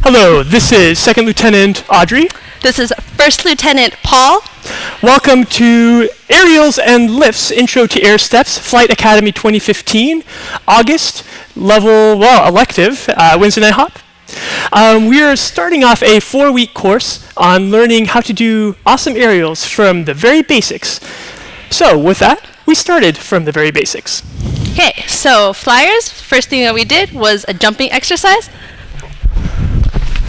Hello, this is Second Lieutenant Audrey. This is First Lieutenant Paul. Welcome to Aerials and Lifts Intro to Air Steps Flight Academy 2015, August, elective, Wednesday night hop. We are starting off a 4-week course on learning how to do awesome aerials from the very basics. So with that, we started from the very basics. Okay, so flyers, first thing that we did was a jumping exercise.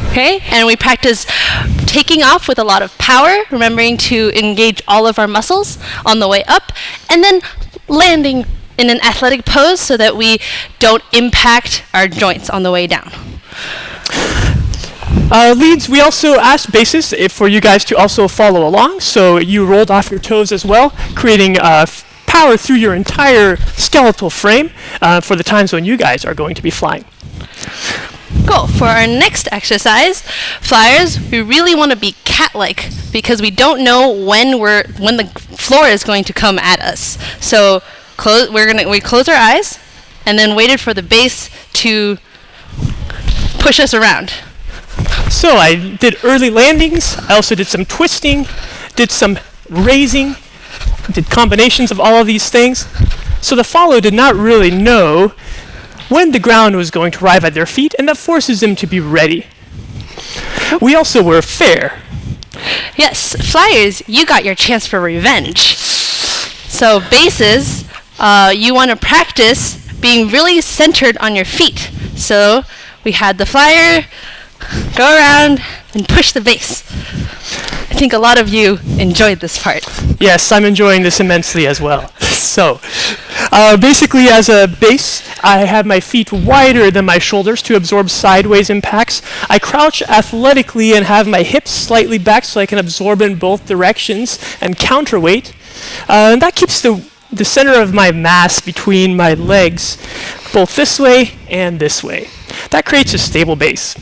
Okay, and we practiced taking off with a lot of power, remembering to engage all of our muscles on the way up, and then landing in an athletic pose so that we don't impact our joints on the way down. Leads, we also asked bases for you guys to also follow along, so you rolled off your toes as well, creating power through your entire skeletal frame for the times when you guys are going to be flying. Cool. For our next exercise, flyers, we really want to be cat-like because we don't know when the floor is going to come at us. So we close our eyes and then waited for the base to push us around. So I did early landings. I also did some twisting, did some raising, did combinations of all of these things. So the follow did not really know when the ground was going to arrive at their feet, and that forces them to be ready. We also were fair. Yes, flyers, you got your chance for revenge. So bases, you want to practice being really centered on your feet. So we had the flyer go around and push the base. I think a lot of you enjoyed this part. Yes, I'm enjoying this immensely as well. So, basically as a base, I have my feet wider than my shoulders to absorb sideways impacts. I crouch athletically and have my hips slightly back so I can absorb in both directions and counterweight. And that keeps the center of my mass between my legs, both this way and this way. That creates a stable base.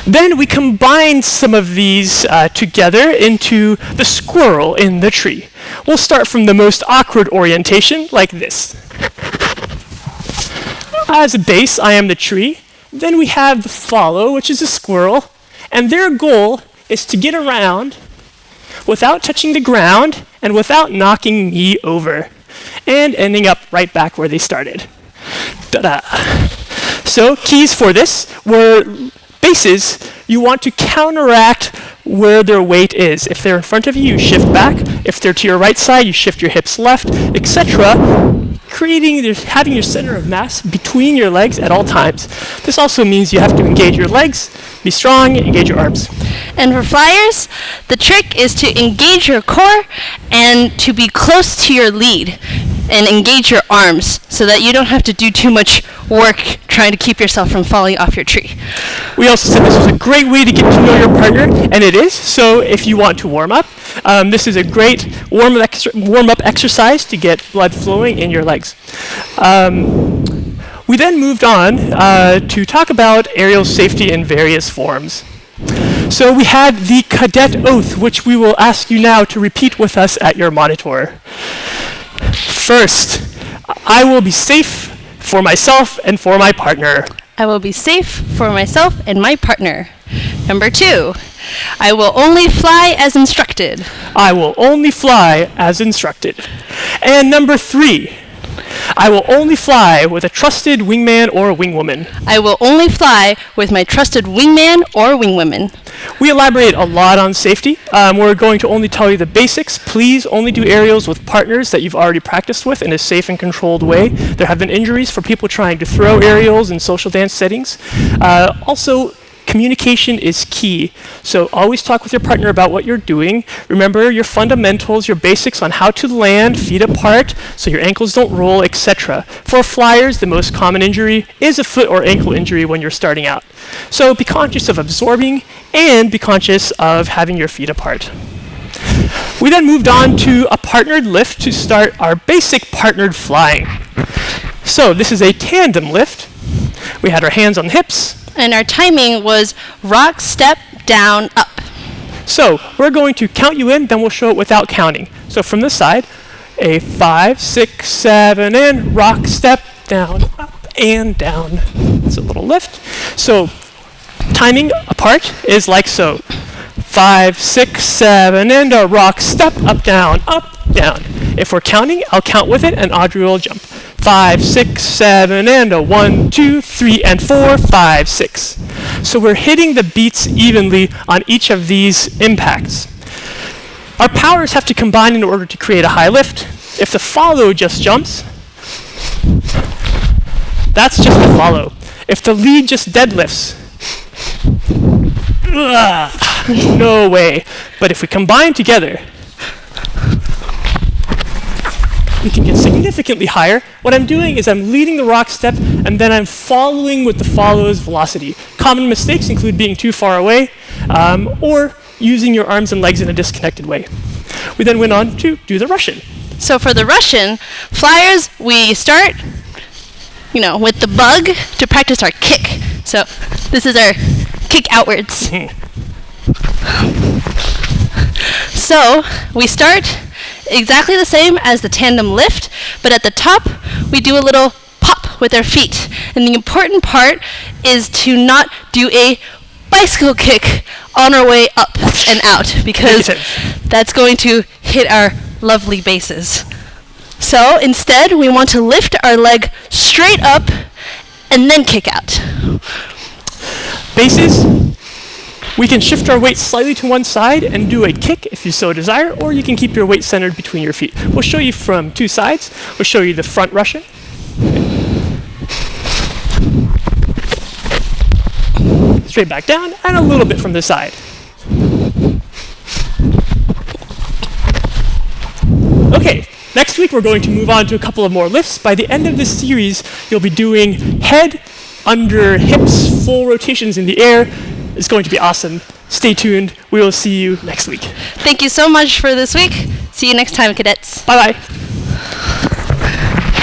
Then we combine some of these together into the squirrel in the tree. We'll start from the most awkward orientation, like this. As a base, I am the tree. Then we have the follow, which is a squirrel. And their goal is to get around without touching the ground and without knocking me over. And ending up right back where they started. Ta-da! So keys for this were bases, you want to counteract where their weight is. If they're in front of you, you shift back. If they're to your right side, you shift your hips left, etc. Having your center of mass between your legs at all times. This also means you have to engage your legs, be strong, engage your arms. And for flyers, the trick is to engage your core and to be close to your lead and engage your arms so that you don't have to do too much work trying to keep yourself from falling off your tree. We also said this was a great way to get to know your partner, and it is. So if you want to warm up, this is a great warm-up exercise to get blood flowing in your legs. We then moved on to talk about aerial safety in various forms. So we had the cadet oath, which we will ask you now to repeat with us at your monitor. First, I will be safe for myself and for my partner. I will be safe for myself and my partner. Number 2, I will only fly as instructed. I will only fly as instructed. And number 3, I will only fly with a trusted wingman or wingwoman. I will only fly with my trusted wingman or wingwoman. We elaborate a lot on safety. We're going to only tell you the basics. Please only do aerials with partners that you've already practiced with in a safe and controlled way. There have been injuries for people trying to throw aerials in social dance settings. Also, communication is key. So always talk with your partner about what you're doing. Remember your fundamentals, your basics on how to land, feet apart, so your ankles don't roll, etc. For flyers, the most common injury is a foot or ankle injury when you're starting out. So be conscious of absorbing and be conscious of having your feet apart. We then moved on to a partnered lift to start our basic partnered flying. So this is a tandem lift. We had our hands on the hips. And our timing was rock, step, down, up. So we're going to count you in, then we'll show it without counting. So from this side, A 5, 6, 7, and rock, step, down, up, and down. It's a little lift. So timing apart is like so. 5, 6, 7, and a rock, step, up, down, up, down. If we're counting, I'll count with it, and Audrey will jump. 5, 6, 7, and a 1, 2, 3, and 4, 5, 6. So we're hitting the beats evenly on each of these impacts. Our powers have to combine in order to create a high lift. If the follow just jumps, that's just the follow. If the lead just deadlifts, no way. But if we combine together, we can get significantly higher. What I'm doing is I'm leading the rock step, and then I'm following with the follow's velocity. Common mistakes include being too far away, or using your arms and legs in a disconnected way. We then went on to do the Russian. So for the Russian, flyers, we start, with the bug to practice our kick. So this is our kick outwards. So we start exactly the same as the tandem lift, but at the top, we do a little pop with our feet. And the important part is to not do a bicycle kick on our way up and out, because that's going to hit our lovely bases. So instead, we want to lift our leg straight up and then kick out. Bases, we can shift our weight slightly to one side and do a kick if you so desire, or you can keep your weight centered between your feet. We'll show you from two sides. We'll show you the front Russian. Straight back down, and a little bit from the side. Okay, next week we're going to move on to a couple of more lifts. By the end of this series, you'll be doing head, under, hips, full rotations in the air. It's going to be awesome. Stay tuned. We will see you next week. Thank you so much for this week. See you next time, cadets. Bye-bye.